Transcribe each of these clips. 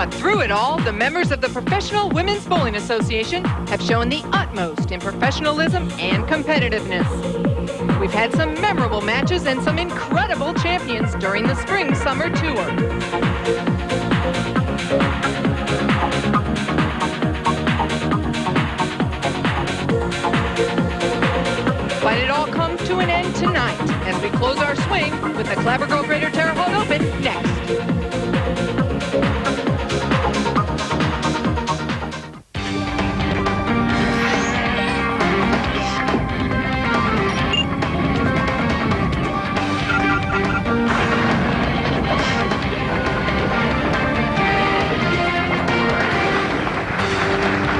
But through it all, the members of the Professional Women's Bowling Association have shown the utmost in professionalism and competitiveness. We've had some memorable matches and some incredible champions during the spring-summer tour. But it all comes to an end tonight as we close our swing with the Clabber Girl Greater Terre Haute Open next.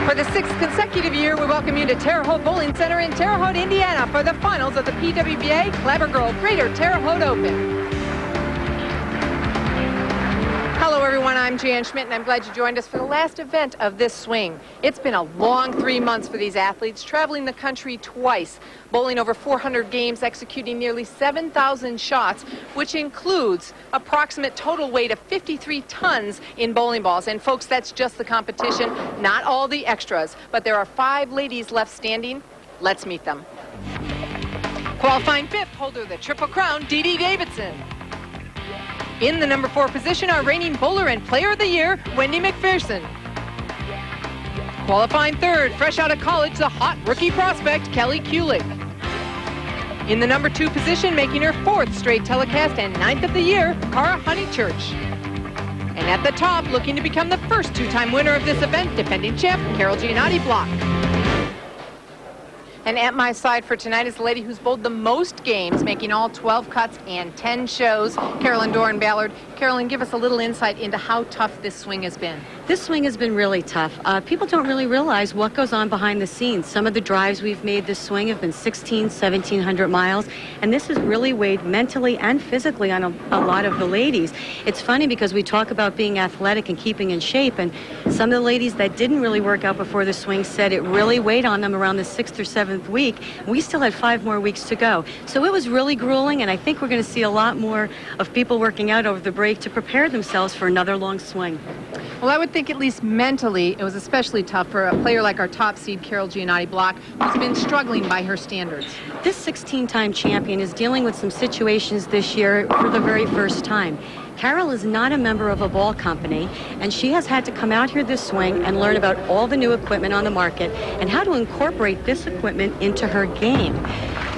For the 6th consecutive year, we welcome you to Terre Haute Bowling Center in Terre Haute, Indiana for the finals of the PWBA Clabber Girl Greater Terre Haute Open. Hello everyone, I'm Jan Schmidt and I'm glad you joined us for the last event of this swing. It's been a long 3 months for these athletes, traveling the country twice, bowling over 400 games, executing nearly 7,000 shots, which includes approximate total weight of 53 tons in bowling balls. And folks, that's just the competition, not all the extras. But there are 5 ladies left standing. Let's meet them. Qualifying 5th, holder of the Triple Crown, Dede Davidson. In the number 4 position, our reigning bowler and player of the year, Wendy Macpherson. Qualifying 3rd, fresh out of college, the hot rookie prospect, Kulick. In the number 2 position, making her 4th straight telecast and 9th of the year, Cara Honeychurch. And at the top, looking to become the first 2-time winner of this event, defending champ, Gianotti block. And at my side for tonight is the lady who's bowled the most games, making all 12 cuts and 10 shows, Carolyn Doran-Ballard. Carolyn, give us a little insight into how tough this swing has been. This swing has been really tough. People don't really realize what goes on behind the scenes. Some of the drives we've made this swing have been 1,700 miles, and this has really weighed mentally and physically on a lot of the ladies. It's funny because we talk about being athletic and keeping in shape, and some of the ladies that didn't really work out before the swing said it really weighed on them around the 6th or 7th week. We still had 5 more weeks to go. So it was really grueling, and I think we're going to see a lot more of people working out over the break to prepare themselves for another long swing. Well, I would think at least mentally it was especially tough for a player like our top seed, Gianotti block, who's been struggling by her standards. This 16-time champion is dealing with some situations this year for the very first time. Carol is not a member of a ball company, and she has had to come out here this swing and learn about all the new equipment on the market and how to incorporate this equipment into her game.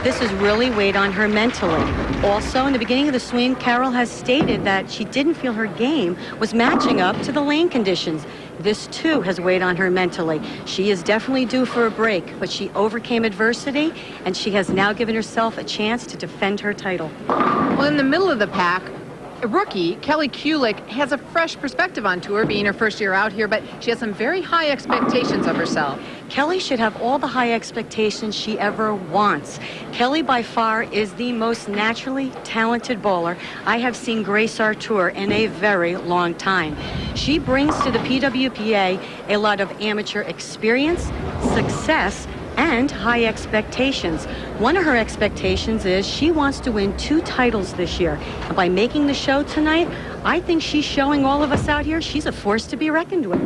This has really weighed on her mentally. Also, in the beginning of the swing, Carol has stated that she didn't feel her game was matching up to the lane conditions. This, too, has weighed on her mentally. She is definitely due for a break, but she overcame adversity, and she has now given herself a chance to defend her title. Well, in the middle of the pack, rookie Kulick has a fresh perspective on tour, being her first year out here, but she has some very high expectations of herself. Kelly should have all the high expectations she ever wants. Kelly, by far, is the most naturally talented bowler I have seen grace our tour in a very long time. She brings to the PWBA a lot of amateur experience, success, and high expectations. One of her expectations is she wants to win 2 titles this year. And by making the show tonight, I think she's showing all of us out here she's a force to be reckoned with.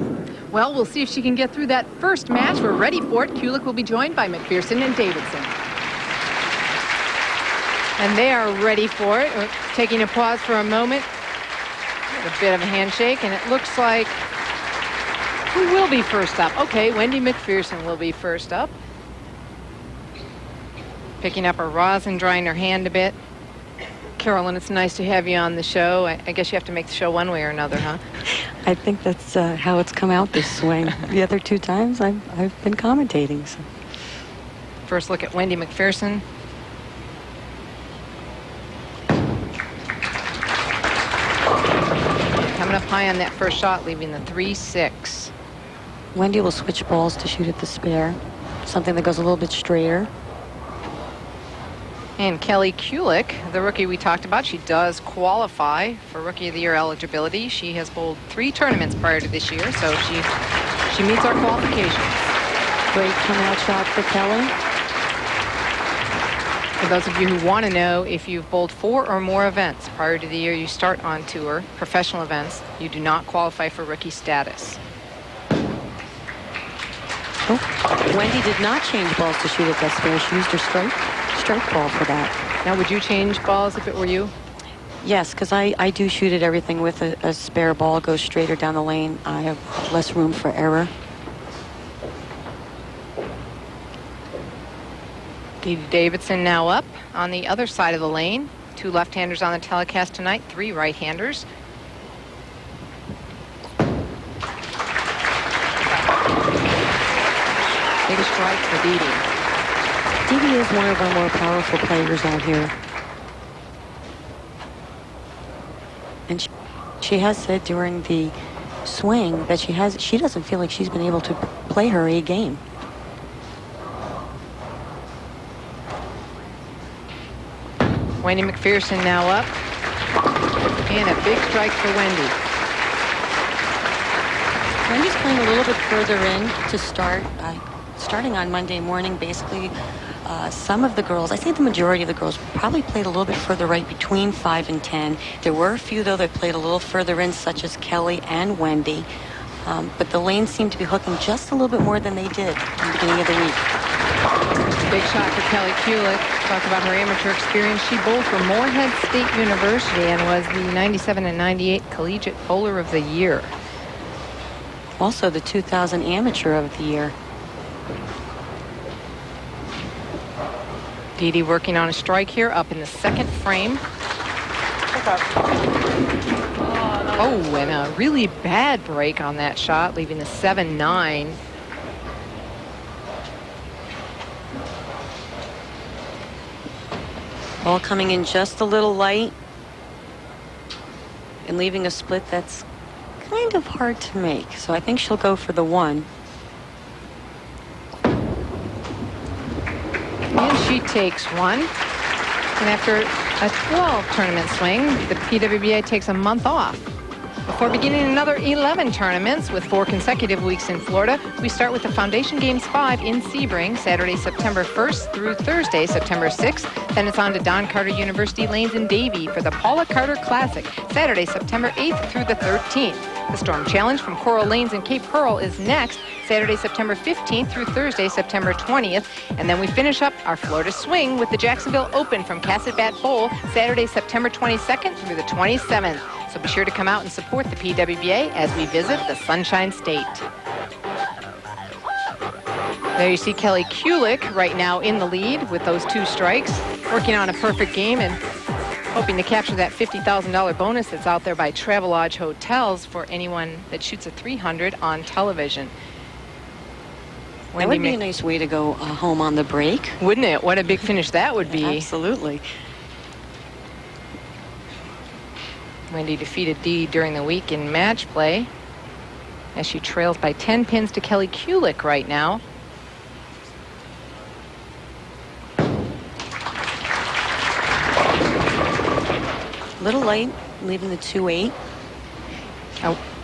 Well, we'll see if she can get through that first match. We're ready for it. Kulick will be joined by Macpherson and Davidson. And they are ready for it. We're taking a pause for a moment. A bit of a handshake, and it looks like who will be first up? Okay, Wendy Macpherson will be first up. Picking up her rosin, drying her hand a bit. Carolyn, it's nice to have you on the show. I guess you have to make the show one way or another, huh? I think that's how it's come out this swing. The other 2 times I've been commentating. So. First look at Wendy Macpherson. Coming up high on that first shot, leaving the 3-6. Wendy will switch balls to shoot at the spare, something that goes a little bit straighter. And Kulick, the rookie we talked about, she does qualify for Rookie of the Year eligibility. She has bowled 3 tournaments prior to this year, so she meets our qualifications. Great come-out shot for Kelly. For those of you who want to know, if you've bowled 4 or more events prior to the year you start on tour, professional events, you do not qualify for rookie status. Oh, Wendy did not change balls to shoot at that spare. She used her strike ball for that. Now, would you change balls if it were you? Yes, because I do shoot at everything with a spare ball. Goes straighter down the lane. I have less room for error. Dede Davidson now up on the other side of the lane. 2 left-handers on the telecast tonight, 3 right-handers. Big strike for Dede. Dede is one of our more powerful players out here. And she has said during the swing that she doesn't feel like she's been able to play her A game. Wendy Macpherson now up. And a big strike for Wendy. Wendy's playing a little bit further in to start. Starting on Monday morning, basically, some of the girls, I think the majority of the girls, probably played a little bit further right between 5 and 10. There were a few, though, that played a little further in, such as Kelly and Wendy. But the lanes seem to be hooking just a little bit more than they did in the beginning of the week. Big shot for Kelly Kulick. Talk about her amateur experience. She bowled for Morehead State University and was the 97 and 98 Collegiate Bowler of the Year. Also the 2000 Amateur of the Year. Dede working on a strike here, up in the second frame. Oh, and a really bad break on that shot, leaving the 7-9. Ball coming in just a little light and leaving a split that's kind of hard to make. So I think she'll go for the 1. And she takes 1. And after a 12 tournament swing, the PWBA takes a month off. Before beginning another 11 tournaments with 4 consecutive weeks in Florida, we start with the Foundation Games 5 in Sebring, Saturday, September 1st through Thursday, September 6th. Then it's on to Don Carter University Lanes in Davie for the Paula Carter Classic, Saturday, September 8th through the 13th. The Storm Challenge from Coral Lanes in Cape Pearl is next, Saturday, September 15th through Thursday, September 20th. And then we finish up our Florida Swing with the Jacksonville Open from Cassetbat Bowl, Saturday, September 22nd through the 27th. So be sure to come out and support the PWBA as we visit the Sunshine State. There you see Kelly Kulick right now in the lead with those 2 strikes, working on a perfect game and hoping to capture that $50,000 bonus that's out there by Travelodge Hotels for anyone that shoots a 300 on television. That would be a nice way to go home on the break. Wouldn't it? What a big finish that would be. Absolutely. Wendy defeated Dede during the week in match play as she trails by 10 pins to Kelly Kulick right now. Little light, leaving the 2-8.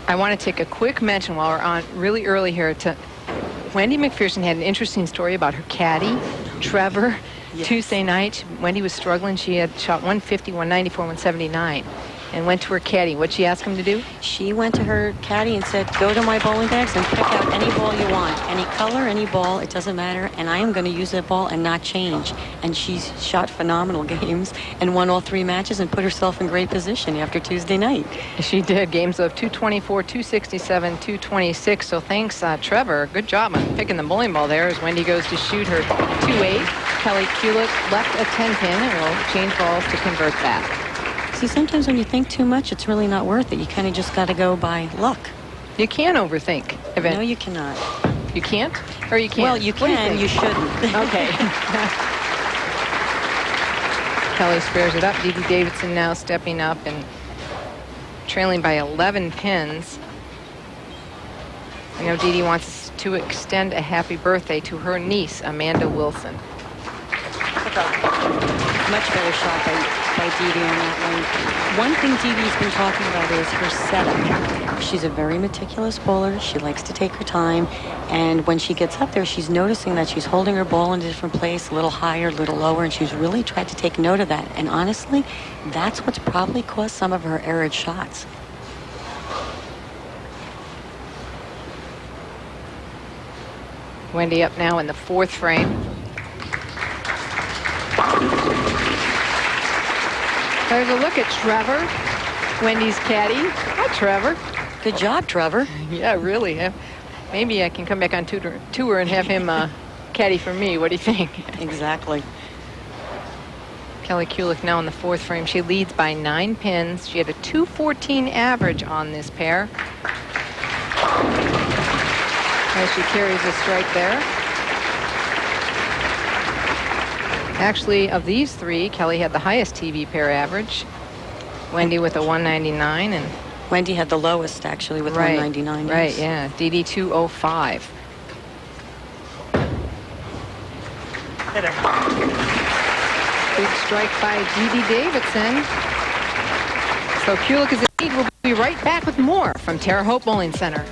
I want to take a quick mention while we're on really early here to Wendy Macpherson had an interesting story about her caddy, Trevor. Yes. Tuesday night, Wendy was struggling. She had shot 150, 194, 179. And went to her caddy. What'd she ask him to do? She went to her caddy and said, go to my bowling bags and pick out any ball you want. Any color, any ball, it doesn't matter. And I am going to use that ball and not change. And she's shot phenomenal games and won all 3 matches and put herself in great position after Tuesday night. She did. Games of 224, 267, 226. So thanks, Trevor. Good job on picking the bowling ball there as Wendy goes to shoot her 2-8. Kelly Kulick left a 10 pin and will change balls to convert that. See, sometimes when you think too much, it's really not worth it. You kind of just got to go by luck. You can overthink. No, you cannot. You can't? Or you can? Well, you can. You shouldn't. Okay. Kelly spares it up. Dede Davidson now stepping up and trailing by 11 pins. I know Dede wants to extend a happy birthday to her niece, Amanda Wilson. Much better shot by Dede on that one. One thing Dede's been talking about is her setup. She's a very meticulous bowler. She likes to take her time. And when she gets up there, she's noticing that she's holding her ball in a different place, a little higher, a little lower, and she's really tried to take note of that. And honestly, that's what's probably caused some of her errant shots. Wendy up now in the 4th frame. There's a look at Trevor, Wendy's caddy. Hi, Trevor. Good job, Trevor. Yeah, really. Maybe I can come back on tour and have him caddy for me. What do you think? Exactly. Kelly Kulick now in the 4th frame. She leads by 9 pins. She had a 214 average on this pair. As she carries a strike there. Actually, of these 3, Kelly had the highest TV pair average. Wendy with a 199 and Wendy had the lowest, actually, with 199. Right, yeah. Dede 205. Big strike by Dede Davidson. So Kulick is in lead. We'll be right back with more from Terre Haute Bowling Center.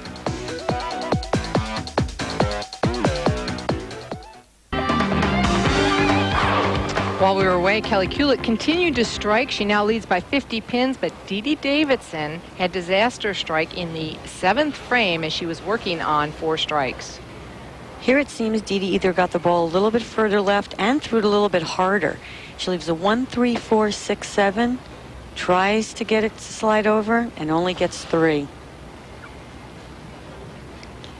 While we were away, Kelly Kulick continued to strike. She now leads by 50 pins, but Dede Davidson had disaster strike in the 7th frame as she was working on 4 strikes. Here it seems Dede either got the ball a little bit further left and threw it a little bit harder. She leaves a 1, 3, 4, 6, 7, tries to get it to slide over, and only gets 3.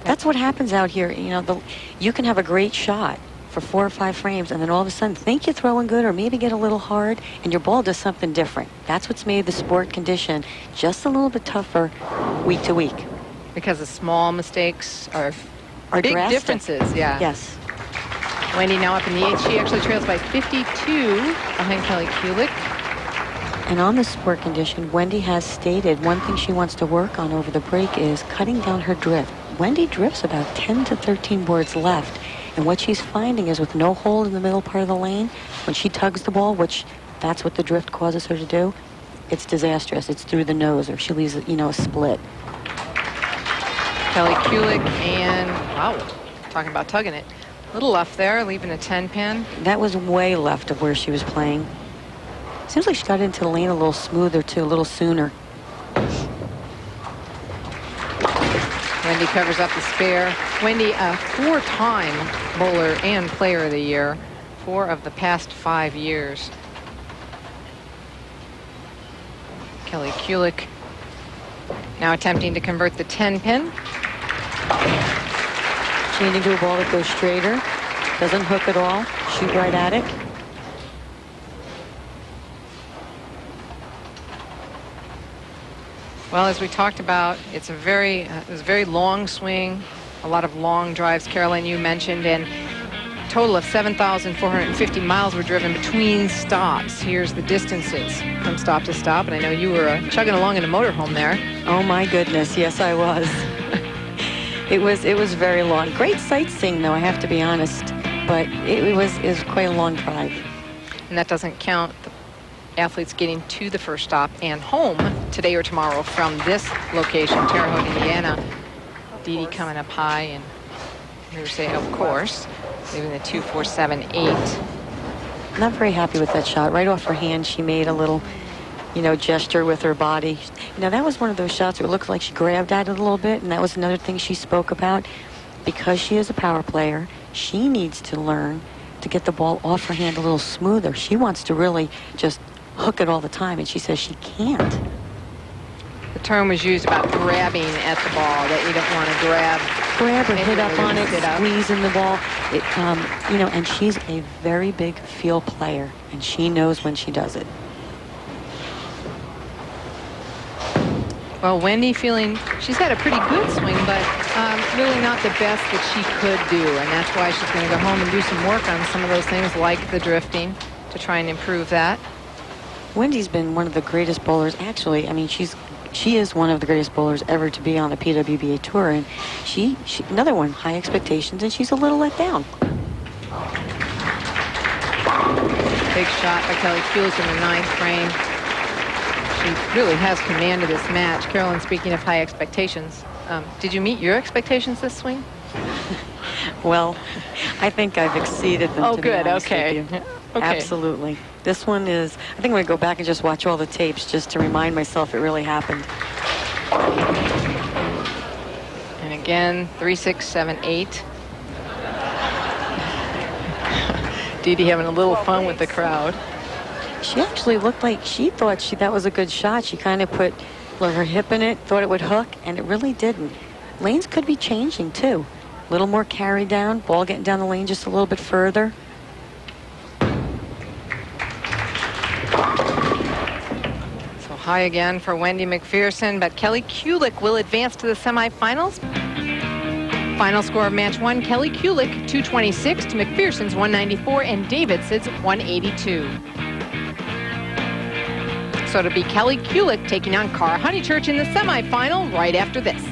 That's what happens out here. You know, you can have a great shot for 4 or 5 frames, and then all of a sudden think you're throwing good or maybe get a little hard, and your ball does something different. That's what's made the sport condition just a little bit tougher week to week. Because the small mistakes are big drastic. differences, yeah. Yes. Wendy now up in the 8th. She actually trails by 52 behind Kelly Kulick. And on the sport condition, Wendy has stated one thing she wants to work on over the break is cutting down her drift. Wendy drifts about 10 to 13 boards left. And what she's finding is with no hole in the middle part of the lane, when she tugs the ball, which that's what the drift causes her to do, it's disastrous. It's through the nose, or she leaves, a split. Kelly Kulick and, wow, talking about tugging it. A little left there, leaving a 10 pin. That was way left of where she was playing. Seems like she got into the lane a little smoother, too, a little sooner. Wendy covers up the spare. Wendy, a 4-time bowler and player of the year, 4 of the past 5 years. Kelly Kulick now attempting to convert the 10 pin. Changing to a ball that goes straighter, doesn't hook at all, shoot right at it. Well, as we talked about, it was a very long swing, a lot of long drives, Caroline, you mentioned, and a total of 7,450 miles were driven between stops. Here's the distances from stop to stop, and I know you were chugging along in a motorhome there. Oh my goodness, yes I was. It was very long. Great sightseeing, though, I have to be honest, but it was quite a long drive. And that doesn't count the athletes getting to the first stop and home today or tomorrow from this location, Terre Haute, Indiana. Dede coming up high, and here's say, of course, leaving the 2-4-7-8. Not very happy with that shot. Right off her hand, she made a little, gesture with her body. Now, that was one of those shots where it looked like she grabbed at it a little bit, and that was another thing she spoke about. Because she is a power player, she needs to learn to get the ball off her hand a little smoother. She wants to really just hook it all the time, and she says she can't. The term was used about grabbing at the ball, that you don't want to grab or hit up on it, hit up. squeezing the ball. And she's a very big field player, and she knows when she does it. Well, Wendy feeling she's had a pretty good swing, but really not the best that she could do, and that's why she's going to go home and do some work on some of those things like the drifting to try and improve that. Wendy's been one of the greatest bowlers. Actually, I mean, she is one of the greatest bowlers ever to be on the PWBA tour, and she another one, high expectations, and she's a little let down. big shot by Kelly Kulick in the 9th frame. She really has command of this match. Carolyn, speaking of high expectations, did you meet your expectations this swing? Well, I think I've exceeded them. Oh, to good. Be honest Okay. with you. Okay. Absolutely. This one is, I think I'm going to go back and just watch all the tapes just to remind myself it really happened. And again, 3, 6, 7, 8. Dede having a little fun with the crowd. She actually looked like she thought that was a good shot. She kind of put her hip in it, thought it would hook, and it really didn't. Lanes could be changing, too. A little more carry down, ball getting down the lane just a little bit further. So high again for Wendy Macpherson, but Kelly Kulick will advance to the semifinals. Final score of match 1, Kelly Kulick 226 to Macpherson's 194 and Davidson's 182. So it'll be Kelly Kulick taking on Cara Honeychurch in the semifinal right after this.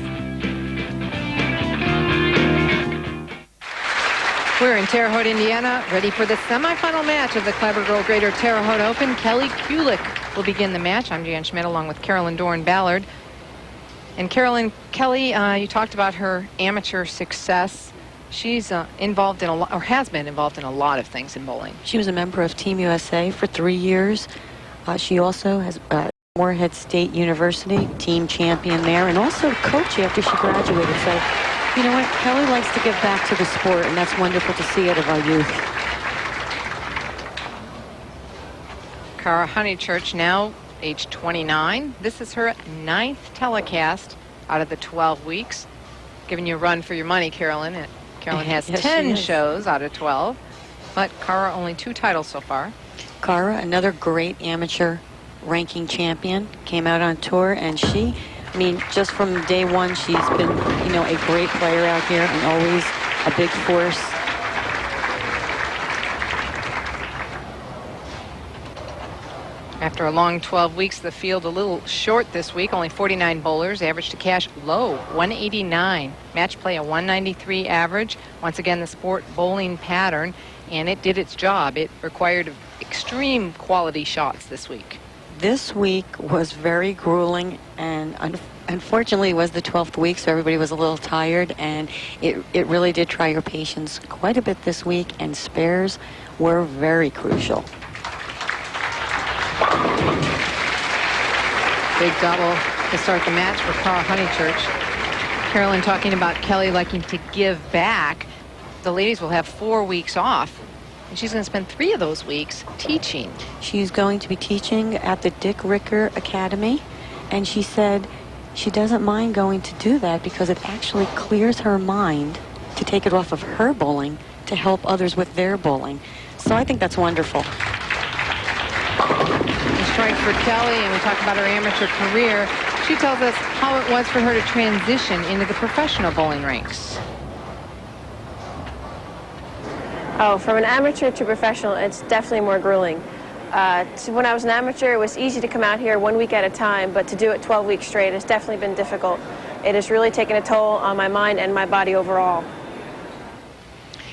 We're in Terre Haute, Indiana, ready for the semifinal match of the Clabber Girl Greater Terre Haute Open. Kelly Kulick will begin the match. I'm Jan Schmidt along with Carolyn Dorn-Ballard. And Carolyn, Kelly, you talked about her amateur success. She's involved in a lot, or has been involved in a lot of things in bowling. She was a member of Team USA for 3 years. She also has Moorhead State University, team champion there, and also coach after she graduated. So, you know what? Kelly likes to give back to the sport, and that's wonderful to see out of our youth. Cara Honeychurch now age 29. This is her 9th telecast out of the 12 weeks. Giving you a run for your money, Carolyn. Carolyn has Yes, 10 shows out of 12, but Cara only 2 titles so far. Cara, another great amateur ranking champion, came out on tour, and she, I mean, just from day one, she's been, you know, a great player out here and always a big force. After a long 12 weeks, the field a little short this week. Only 49 bowlers. Average to cash low, 189. Match play a 193 average. Once again, the sport bowling pattern, and it did its job. It required extreme quality shots this week. This week was very grueling, and unfortunately it was the 12th week, so everybody was a little tired, and it really did try your patience quite a bit this week, and spares were very crucial. Big double to start the match for Cara Honeychurch. Carolyn talking about Kelly liking to give back. The ladies will have 4 weeks off, and she's going to spend 3 of those weeks teaching. She's going to be teaching at the Dick Ricker Academy, and she said she doesn't mind going to do that because it actually clears her mind to take it off of her bowling to help others with their bowling. So I think that's wonderful. Strike for Kelly, and we talk about her amateur career. She tells us how it was for her to transition into the professional bowling ranks. Oh, from an amateur to professional, it's definitely more grueling. When I was an amateur, it was easy to come out here 1 week at a time, but to do it 12 weeks straight has definitely been difficult. It has really taken a toll on my mind and my body overall.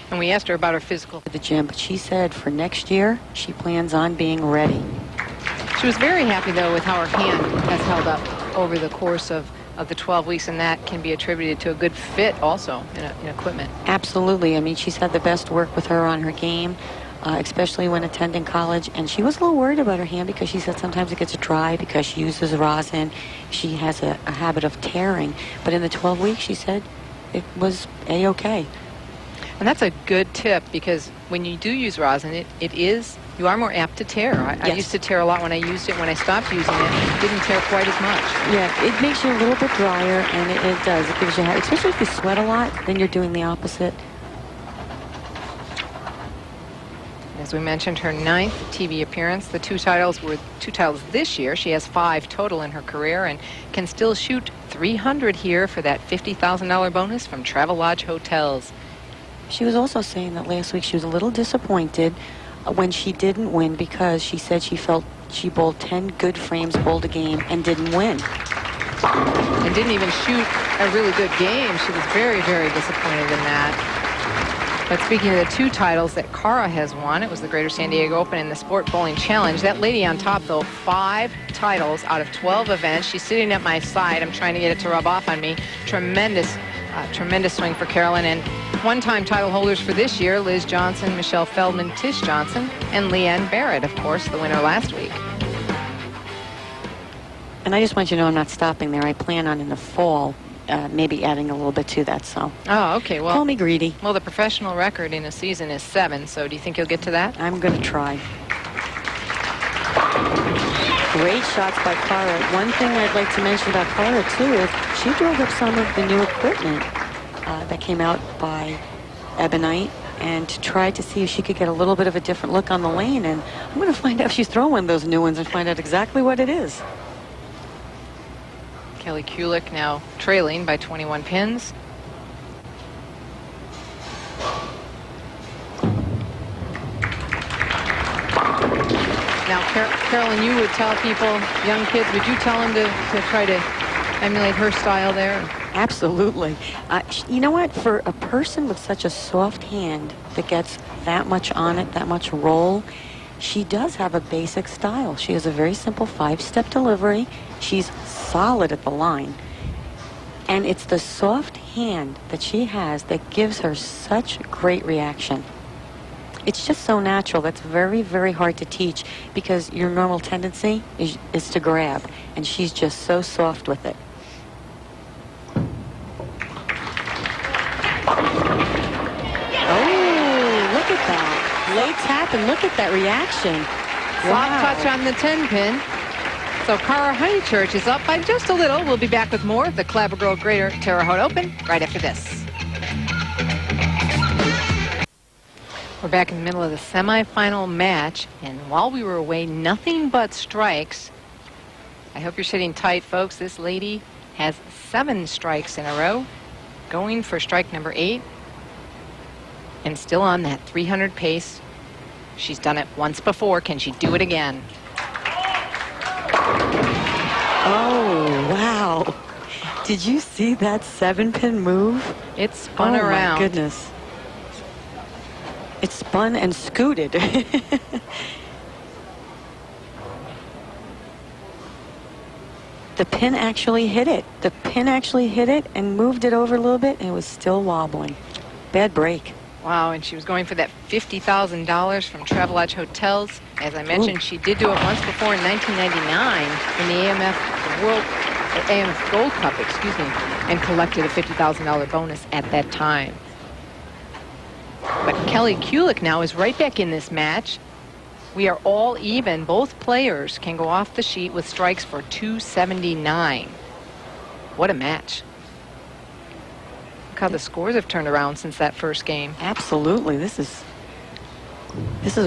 And we asked her about her physical. The gym, but she said for next year, she plans on being ready. She was very happy, though, with how her hand has held up over the course of the 12 weeks, and that can be attributed to a good fit also in equipment. Absolutely. I mean, she's had the best work with her on her game, especially when attending college. And she was a little worried about her hand because she said sometimes it gets dry because she uses rosin. She has a habit of tearing. But in the 12 weeks, she said it was A-okay. And that's a good tip, because when you do use rosin, you are more apt to tear. I used to tear a lot when I used it. When I stopped using it didn't tear quite as much. Yeah, it makes you a little bit drier, and it does. It gives you, especially if you sweat a lot, then you're doing the opposite. As we mentioned, her 9th TV appearance. The 2 titles were 2 titles this year. She has 5 total in her career and can still shoot $300 here for that $50,000 bonus from Travelodge Hotels. She was also saying that last week she was a little disappointed when she didn't win because she said she felt she bowled 10 good frames, bowled a game, and didn't win. And didn't even shoot a really good game. She was very, very disappointed in that. But speaking of the 2 titles that Cara has won, it was the Greater San Diego Open and the Sport Bowling Challenge. That lady on top, though, 5 titles out of 12 events. She's sitting at my side. I'm trying to get it to rub off on me. Tremendous swing for Carolyn. And one-time title holders for this year, Liz Johnson, Michelle Feldman, Tish Johnson, and Leanne Barrett, of course, the winner last week. And I just want you to know I'm not stopping there. I plan on in the fall maybe adding a little bit to that. So. Oh, okay. Well, call me greedy. Well, the professional record in a season is 7. So do you think you'll get to that? I'm going to try. Great shots by Cara. One thing I'd like to mention about Cara too is she drove up some of the new equipment that came out by Ebonite, and to try to see if she could get a little bit of a different look on the lane. And I'm going to find out if she's throwing one of those new ones and find out exactly what it is. Kelly Kulick now trailing by 21 pins. Now, Carolyn, you would tell people, young kids, would you tell them to try to emulate her style there? Absolutely. You know what? For a person with such a soft hand that gets that much on it, that much roll, she does have a basic style. She has a very simple 5-step delivery. She's solid at the line. And it's the soft hand that she has that gives her such great reaction. It's just so natural. That's very, very hard to teach because your normal tendency is to grab. And she's just so soft with it. Oh, look at that. Late tap, and look at that reaction. Soft touch on the 10-pin. So Cara Honeychurch is up by just a little. We'll be back with more of the Clabber Girl Greater Terre Haute Open right after this. We're back in the middle of the semifinal match, and while we were away, nothing but strikes. I hope you're sitting tight, folks. This lady has 7 strikes in a row, going for strike number 8, and still on that 300 pace. She's done it once before. Can she do it again? Oh, wow. Did you see that 7-pin move? It spun around. Oh, my goodness. It spun and scooted. The pin actually hit it. The pin actually hit it and moved it over a little bit, and it was still wobbling. Bad break. Wow, and she was going for that $50,000 from Travelodge Hotels. As I mentioned, she did do it once before in 1999 in the AMF Gold Cup, excuse me, and collected a $50,000 bonus at that time. But Kelly Kulick now is right back in this match. We are all even. Both players can go off the sheet with strikes for 279. What a match. Look how the scores have turned around since that first game. Absolutely. This is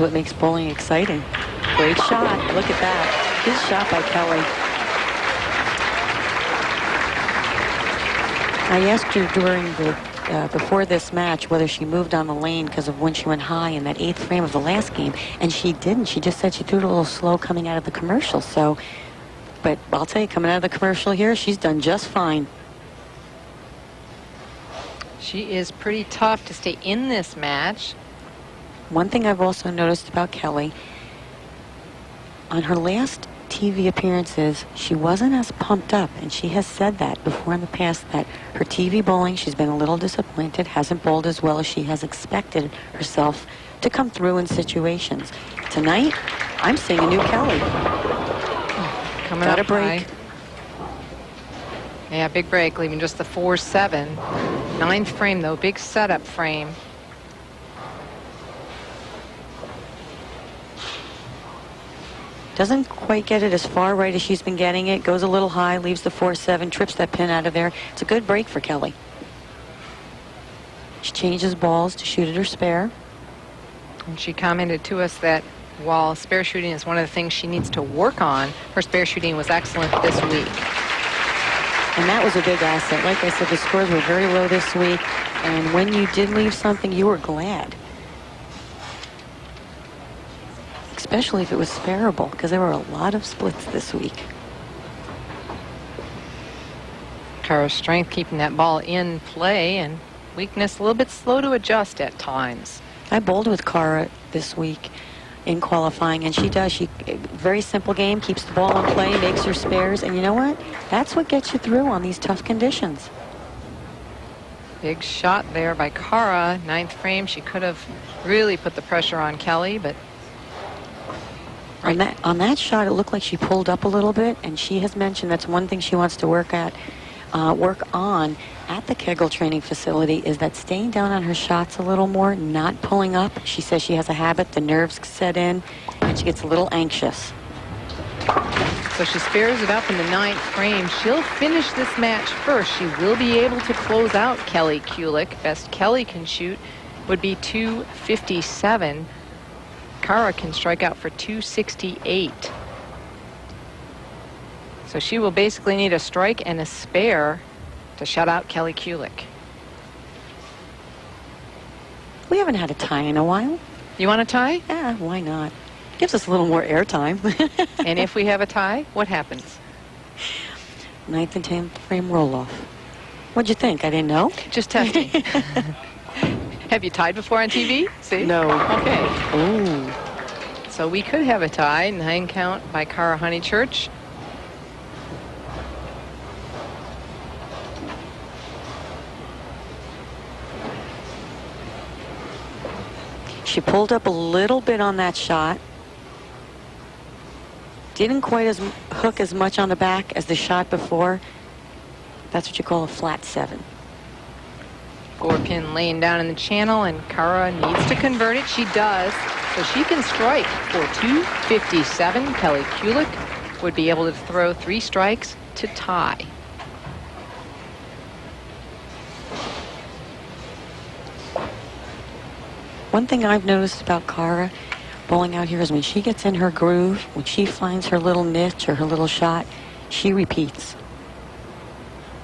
what makes bowling exciting. Great shot. Look at that. Good shot by Kelly. I asked her during the before this match whether she moved on the lane because of when she went high in that 8th frame of the last game, and she didn't. She just said she threw it a little slow coming out of the commercial. So, but I'll tell you, coming out of the commercial here, she's done just fine. She is pretty tough to stay in this match. One thing I've also noticed about Kelly, on her last TV appearances, she wasn't as pumped up, and she has said that before in the past, that her TV bowling, she's been a little disappointed, hasn't bowled as well as she has expected herself to come through in situations. Tonight, I'm seeing a new Kelly. Coming Got up a break. high. Yeah, big break, leaving just the 4-7. 9th frame, though, big setup frame. Doesn't quite get it as far right as she's been getting it. Goes a little high, leaves the 4-7, trips that pin out of there. It's a good break for Kelly. She changes balls to shoot at her spare. And she commented to us that while spare shooting is one of the things she needs to work on, her spare shooting was excellent this week. And that was a big asset. Like I said, the scores were very low this week. And when you did leave something, you were glad. Especially if it was spareable, because there were a lot of splits this week. Cara's strength keeping that ball in play, and weakness, a little bit slow to adjust at times. I bowled with Cara this week in qualifying, and she does. She very simple game, keeps the ball in play, makes her spares, and you know what? That's what gets you through on these tough conditions. Big shot there by Cara. Ninth frame, she could have really put the pressure on Kelly, but on that shot, it looked like she pulled up a little bit, and she has mentioned that's one thing she wants to work on at the Kegel training facility, is that staying down on her shots a little more, not pulling up. She says she has a habit, the nerves set in, and she gets a little anxious. So she spares it up in the ninth frame. She'll finish this match first. She will be able to close out Kelly Kulick. Best Kelly can shoot would be 257. Cara can strike out for 268. So she will basically need a strike and a spare to shut out Kelly Kulick. We haven't had a tie in a while. You want a tie? Yeah, why not? Gives us a little more airtime. And if we have a tie, what happens? Ninth and 10th frame roll-off. What'd you think? I didn't know? Just testing. Have you tied before on TV? See? No. Okay. Ooh. So we could have a tie. 9 count by Cara Honeychurch. She pulled up a little bit on that shot. Didn't quite hook as much on the back as the shot before. That's what you call a flat 7. 4-pin laying down in the channel, and Cara needs to convert it. She does. So she can strike for 257. Kelly Kulick would be able to throw 3 strikes to tie. One thing I've noticed about Cara bowling out here is when she gets in her groove, when she finds her little niche or her little shot, she repeats.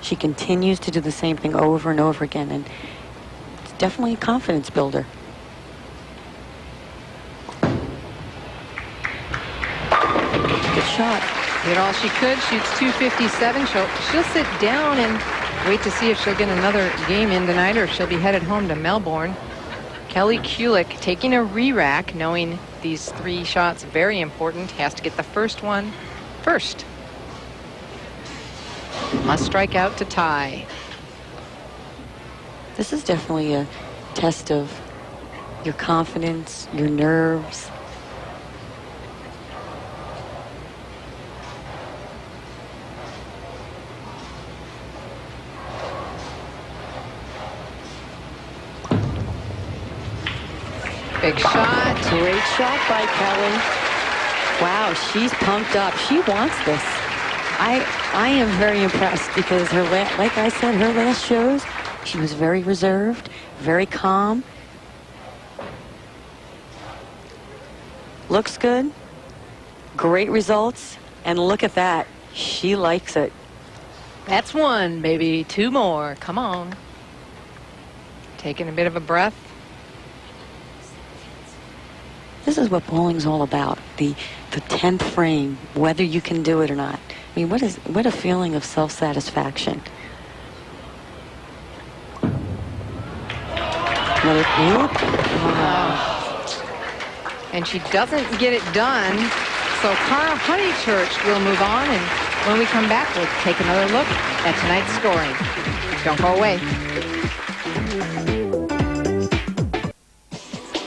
She continues to do the same thing over and over again, and it's definitely a confidence builder. Good shot. Did all she could, shoots 257. She'll sit down and wait to see if she'll get another game in tonight or if she'll be headed home to Melbourne. Kelly Kulick taking a re-rack, knowing these 3 shots very important, has to get the first one first. Must strike out to tie. This is definitely a test of your confidence, your nerves. Big shot. Great shot by Kelly. Wow, she's pumped up. She wants this. I am very impressed because like I said, her last shows, she was very reserved, very calm. Looks good. Great results. And look at that. She likes it. That's 1, baby. 2 more. Come on. Taking a bit of a breath. This is what bowling's all about. The 10th frame, whether you can do it or not. I mean, what a feeling of self-satisfaction. Another whoop. And she doesn't get it done. So Cara Honeychurch will move on, and when we come back, we'll take another look at tonight's scoring. Don't go away.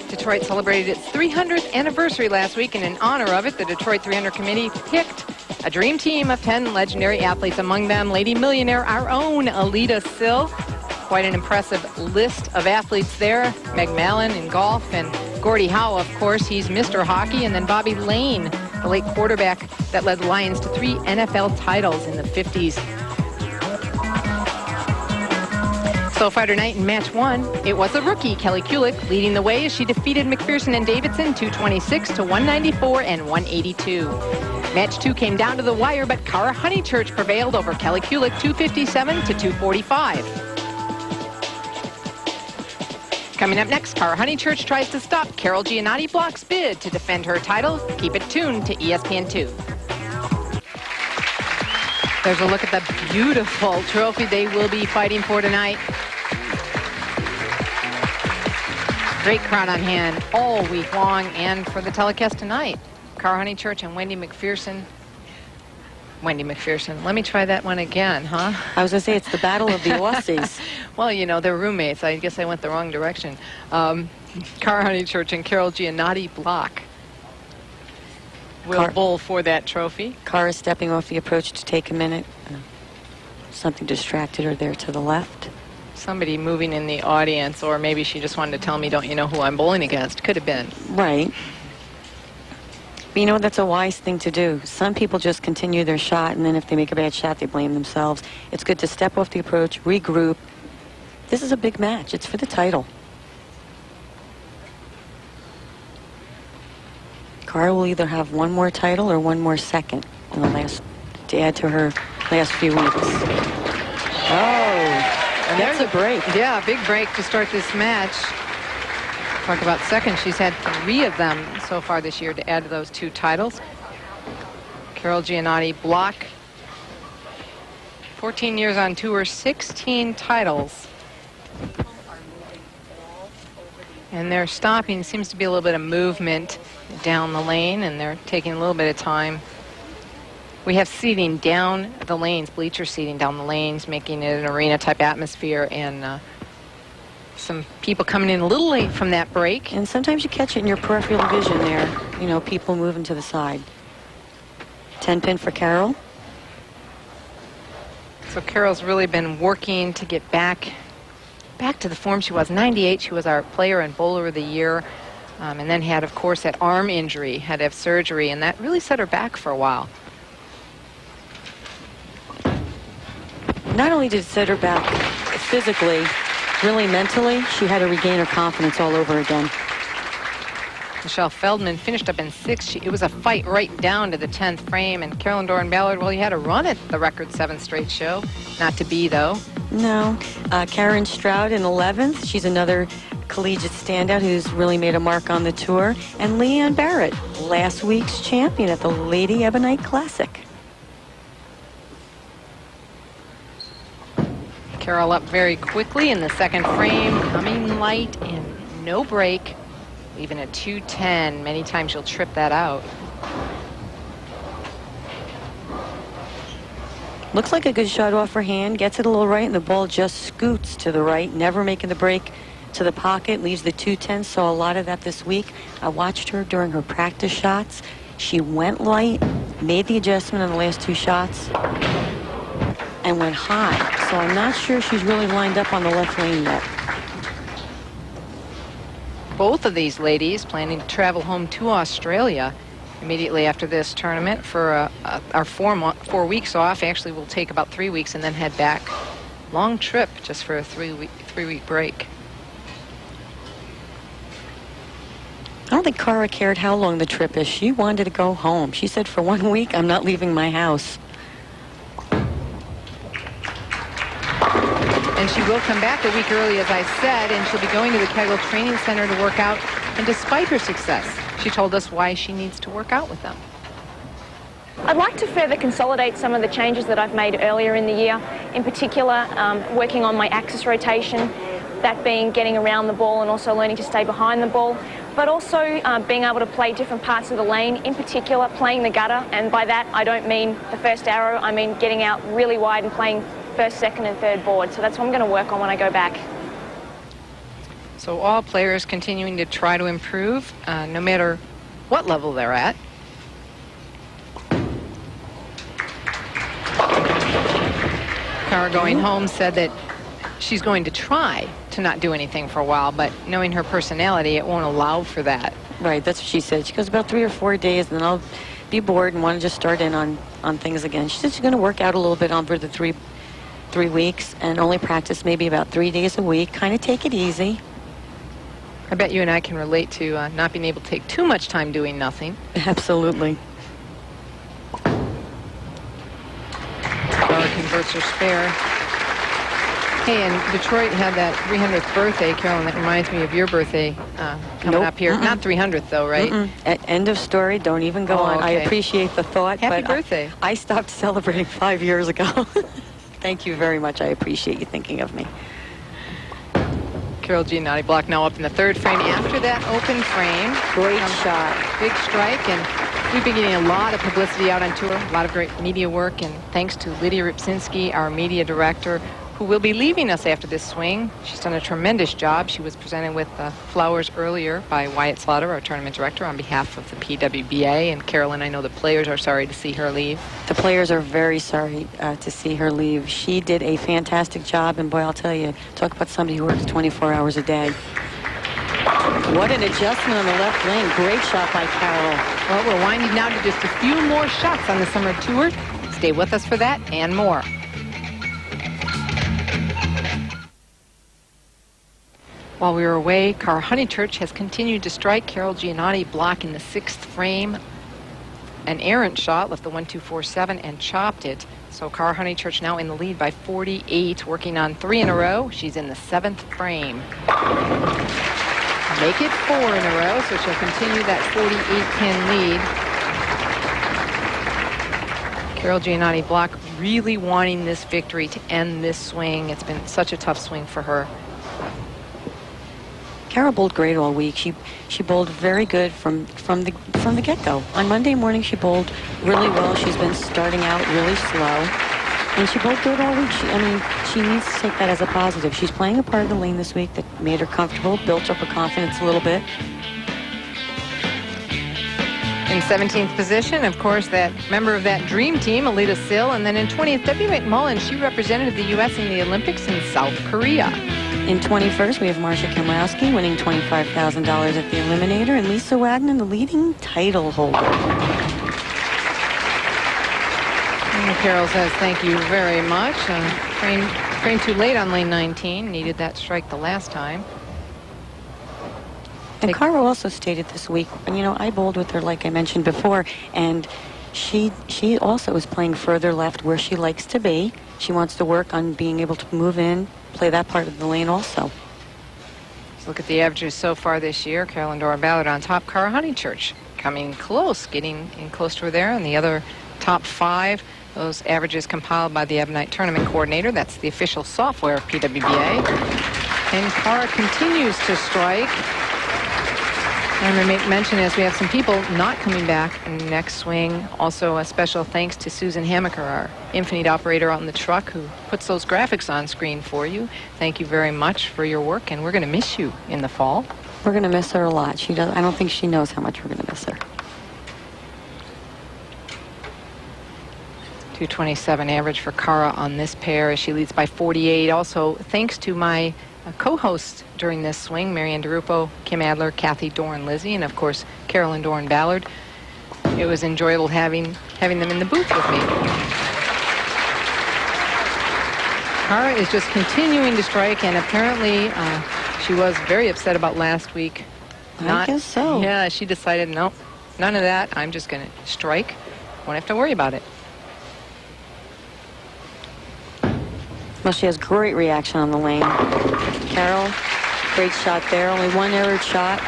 Detroit celebrated its 300th anniversary last week, and in honor of it, the Detroit 300 committee picked a dream team of 10 legendary athletes, among them Lady Millionaire, our own Alita Sill. Quite an impressive list of athletes there. Meg Mallon in golf, and Gordie Howe, of course, he's Mr. Hockey, and then Bobby Lane, the late quarterback that led the Lions to 3 NFL titles in the 50s. So Friday night in match 1, it was a rookie, Kelly Kulick, leading the way as she defeated Macpherson and Davidson 226 to 194 and 182. Match 2 came down to the wire, but Cara Honeychurch prevailed over Kelly Kulick 257 to 245. Coming up next, Cara Honeychurch tries to stop Carol Gianotti Block's bid to defend her title. Keep it tuned to ESPN2. There's a look at the beautiful trophy they will be fighting for tonight. Great crowd on hand all week long and for the telecast tonight. Cara Honeychurch and Wendy Macpherson. Let me try that one again, huh? I was going to say, it's the battle of the Aussies. Well, you know, they're roommates. I guess I went the wrong direction. Cara Honeychurch and Carol Gianotti Block will bowl for that trophy. Cara stepping off the approach to take a minute. Something distracted her there to the left. Somebody moving in the audience, or maybe she just wanted to tell me, don't you know who I'm bowling against? Could have been. Right. But you know, that's a wise thing to do. Some people just continue their shot, and then if they make a bad shot, they blame themselves. It's good to step off the approach, regroup. This is a big match. It's for the title. Cara will either have one more title or one more second in the last, to add to her last few weeks. Oh, and there's a break. Yeah, a big break to start this match. Talk about seconds. She's had 3 of them so far this year to add to those 2 titles. Carol Gianotti Block. 14 years on tour, 16 titles. And they're stopping. Seems to be a little bit of movement down the lane, and they're taking a little bit of time. We have seating down the lanes, bleacher seating down the lanes, making it an arena-type atmosphere, and some people coming in a little late from that break. And sometimes you catch it in your peripheral vision there. You know, people moving to the side. 10-pin for Carol. So Carol's really been working to get back to the form she was. 98, she was our player and bowler of the year, and then had, of course, that arm injury, had to have surgery, and that really set her back for a while. Not only did it set her back physically, really mentally, she had to regain her confidence all over again. Michelle Feldman finished up in 6th. It was a fight right down to the 10th frame, and Carolyn Doran Ballard, well, you had a run at the record 7th straight show. Not to be, though. No. Karen Stroud in 11th. She's another collegiate standout who's really made a mark on the tour. And Leanne Barrett, last week's champion at the Lady Ebonite Classic. Carol up very quickly in the 2nd frame, coming light and no break, leaving a 210. Many times you'll trip that out. Looks like a good shot off her hand, gets it a little right, and the ball just scoots to the right, never making the break to the pocket, leaves the 210. Saw a lot of that this week. I watched her during her practice shots. She went light, made the adjustment on the last 2 shots, and went high. So I'm not sure she's really lined up on the left lane yet. Both of these ladies planning to travel home to Australia immediately after this tournament for our 4 weeks off. Actually, we'll take about 3 weeks and then head back. Long trip just for a 3-week break. I don't think Cara cared how long the trip is. She wanted to go home. She said, for 1 week, I'm not leaving my house. And she will come back a week early, as I said, and she'll be going to the Kegel Training Center to work out. And despite her success, she told us why she needs to work out with them. I'd like to further consolidate some of the changes that I've made earlier in the year, in particular working on my axis rotation, that being getting around the ball and also learning to stay behind the ball, but also being able to play different parts of the lane, in particular playing the gutter, and by that I don't mean the first arrow, I mean getting out really wide and playing 1st, 2nd and 3rd board. So that's what I'm going to work on when I go back. So all players continuing to try to improve, no matter what level they're at. Cara going home said that she's going to try to not do anything for a while, but knowing her personality, it won't allow for that. Right, that's what she said. She goes, about 3 or 4 days, and then I'll be bored and want to just start in on things again. She said she's going to work out a little bit over the 3 weeks and only practice maybe about 3 days a week. Kind of take it easy. I bet you and I can relate to not being able to take too much time doing nothing. Absolutely. Cara converts her spare. Hey, and Detroit had that 300th birthday, Carolyn. That reminds me of your birthday coming up here. Not 300th, though, right? End of story. Don't even go on. Okay. I appreciate the thought. Happy but birthday. I stopped celebrating 5 years ago. Thank you very much. I appreciate you thinking of me. Carol Gianotti block now up in the third frame. After that open frame. Great shot. Big strike, and we've been getting a lot of publicity out on tour, a lot of great media work, and thanks to Lydia Ripczynski, our media director, who will be leaving us after this swing. She's done a tremendous job. She was presented with flowers earlier by Wyatt Slaughter, our tournament director, on behalf of the PWBA. And Carolyn, I know the players are sorry to see her leave. The players are very sorry to see her leave. She did a fantastic job, and boy, I'll tell you, talk about somebody who works 24 hours a day. What an adjustment on the left lane. Great shot by Carol. Well, we're winding now to just a few more shots on the summer tour. Stay with us for that and more. While we were away, Cara Honeychurch has continued to strike. Carol Gianotti blocking the sixth frame. An errant shot, left the 1-2-4-7 and chopped it. So Cara Honeychurch now in the lead by 48, working on 3 in a row. She's in the 7th frame. Make it 4 in a row, so she'll continue that 48-10 lead. Carol Gianotti block really wanting this victory to end this swing. It's been such a tough swing for her. Cara bowled great all week. She bowled very good from the get-go. On Monday morning, she bowled really well. She's been starting out really slow, and she bowled good all week. She needs to take that as a positive. She's playing a part of the lane this week that made her comfortable, built up her confidence a little bit. In 17th position, of course, that member of that dream team, Alita Sill, and then in 20th, Debbie McMullen. She represented the U.S. in the Olympics in South Korea. In 21st, we have Marcia Kimrowski winning $25,000 at the Eliminator, and Lisa Wagner, the leading title holder. And Carol says thank you very much. Frame too late on lane 19. Needed that strike the last time. And Cara also stated this week, and I bowled with her like I mentioned before, and she also is playing further left where she likes to be. She wants to work on being able to move in, play that part of the lane also. Let's look at the averages so far this year. Carolyn Ballard on top. Cara Honeychurch coming close, getting in close to her there. And the other top 5, those averages compiled by the Ebonite Tournament Coordinator. That's the official software of PWBA. And Cara continues to strike. I'm going to make mention as we have some people not coming back in the next swing. Also a special thanks to Susan Hammaker, our Infinite operator on the truck, who puts those graphics on screen for you. Thank you very much for your work, and we're going to miss you in the fall. We're going to miss her a lot. I don't think she knows how much we're going to miss her. 227 average for Cara on this pair as she leads by 48. Also, thanks to my co-hosts during this swing, Marianne DeRupo, Kim Adler, Kathy Doran Lizzie, and of course Carolyn Doran Ballard. It was enjoyable having them in the booth with me. Cara is just continuing to strike, and apparently she was very upset about last week. I guess so. Yeah, she decided, no, none of that. I'm just going to strike. Won't have to worry about it. Well, she has great reaction on the lane. Carol, great shot there. Only one errored shot.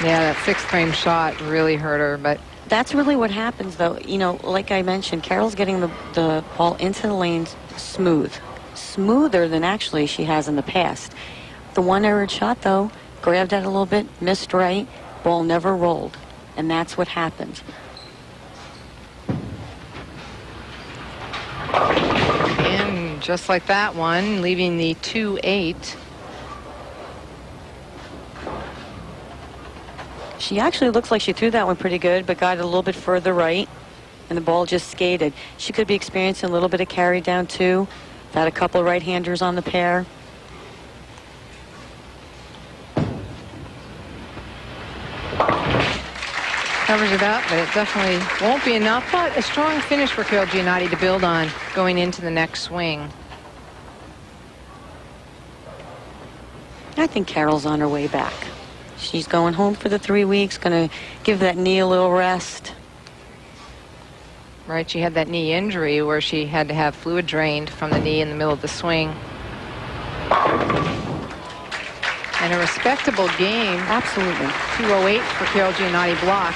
Yeah, that 6th frame shot really hurt her, but that's really what happens, though. Like I mentioned, Carol's getting the ball into the lanes smoother than actually she has in the past. The one errored shot, though, grabbed at a little bit, missed right, ball never rolled, and that's what happens. And just like that one, leaving the 2-8. She actually looks like she threw that one pretty good, but got it a little bit further right, and the ball just skated. She could be experiencing a little bit of carry down, too. Got a couple right-handers on the pair. Covers it up, but it definitely won't be enough. But a strong finish for Carol Gianotti to build on going into the next swing. I think Carol's on her way back. She's going home for the 3 weeks, going to give that knee a little rest. Right, she had that knee injury where she had to have fluid drained from the knee in the middle of the swing. And a respectable game. Absolutely. 208 for Carol Gianotti block.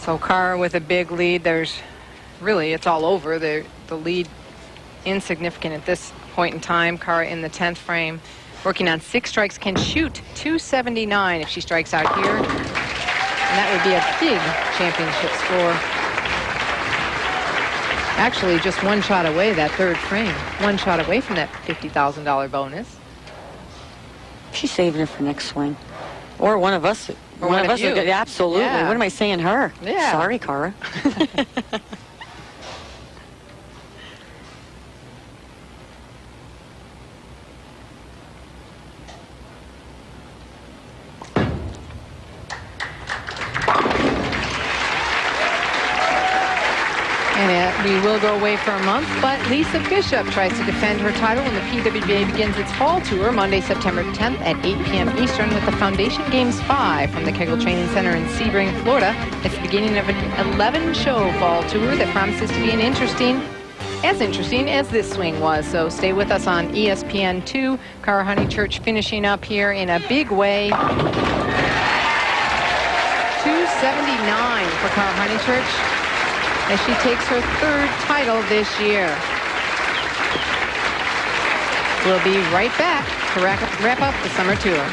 So Cara with a big lead. It's all over. The lead insignificant at this point in time. Cara in the 10th frame, working on 6 strikes, can shoot 279 if she strikes out here. And that would be a big championship score. Actually, just 1 shot away, that 3rd frame. 1 shot away from that $50,000 bonus. She's saving it for next swing. Or one of us. Or one of us. Absolutely. Yeah. What am I saying, her? Yeah. Sorry, Cara. And we will go away for a month, but Lisa Bishop tries to defend her title when the PWBA begins its fall tour Monday, September 10th at 8 p.m. Eastern with the Foundation Games 5 from the Kegel Training Center in Sebring, Florida. It's the beginning of an 11-show fall tour that promises to be as interesting as this swing was. So stay with us on ESPN2. Cara Honeychurch finishing up here in a big way. 279 for Cara Honeychurch as she takes her 3rd title this year. We'll be right back to wrap up the summer tour.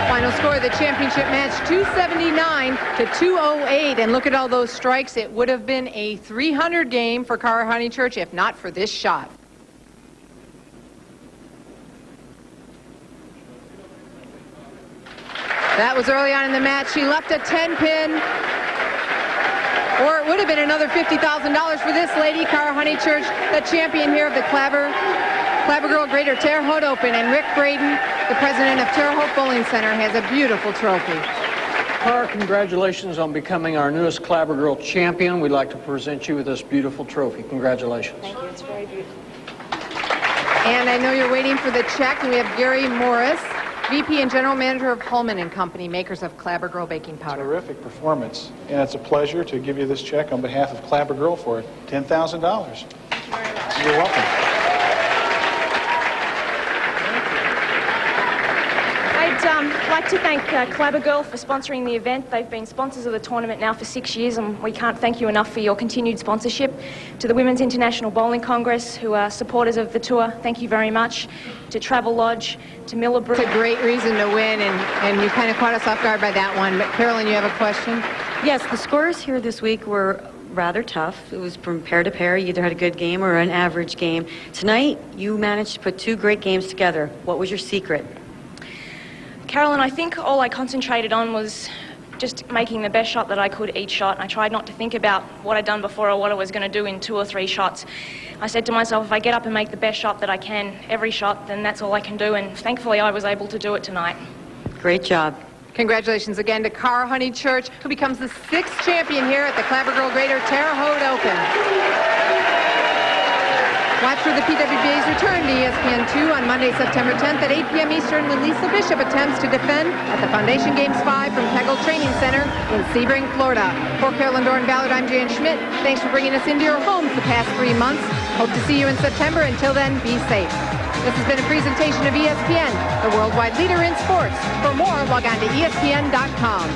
Final score of the championship match, 279 to 208. And look at all those strikes. It would have been a 300 game for Cara Honeychurch if not for this shot. That was early on in the match. She left a 10-pin, or it would have been another $50,000 for this lady, Cara Honeychurch, the champion here of the Clabber Girl Greater Terre Haute Open. And Rick Braden, the president of Terre Haute Bowling Center, has a beautiful trophy. Cara, congratulations on becoming our newest Clabber Girl champion. We'd like to present you with this beautiful trophy. Congratulations. Thank you. It's very beautiful. And I know you're waiting for the check. And we have Gary Morris, VP and General Manager of Holman & Company, makers of Clabber Girl baking powder. Terrific performance. And it's a pleasure to give you this check on behalf of Clabber Girl for $10,000. Thank you very much. You're welcome. I'd like to thank Clabber Girl for sponsoring the event. They've been sponsors of the tournament now for 6 years, and we can't thank you enough for your continued sponsorship. To the Women's International Bowling Congress, who are supporters of the tour, thank you very much. To Travel Lodge, to Miller Brew. It's a great reason to win, and you kind of caught us off guard by that one. But Carolyn, you have a question? Yes, the scores here this week were rather tough. It was from pair to pair. You either had a good game or an average game. Tonight, you managed to put 2 great games together. What was your secret? Carolyn, I think all I concentrated on was just making the best shot that I could each shot. I tried not to think about what I'd done before or what I was going to do in 2 or 3 shots. I said to myself, if I get up and make the best shot that I can every shot, then that's all I can do, and thankfully I was able to do it tonight. Great job. Congratulations again to Cara Honeychurch, who becomes the 6th champion here at the Clabber Girl Greater Terre Haute Open. Watch for the PWBA's return to ESPN2 on Monday, September 10th at 8 p.m. Eastern when Lisa Bishop attempts to defend at the Foundation Games 5 from Kegel Training Center in Sebring, Florida. For Carolyn Doran-Ballard, I'm Jan Schmidt. Thanks for bringing us into your homes the past 3 months. Hope to see you in September. Until then, be safe. This has been a presentation of ESPN, the worldwide leader in sports. For more, log on to ESPN.com.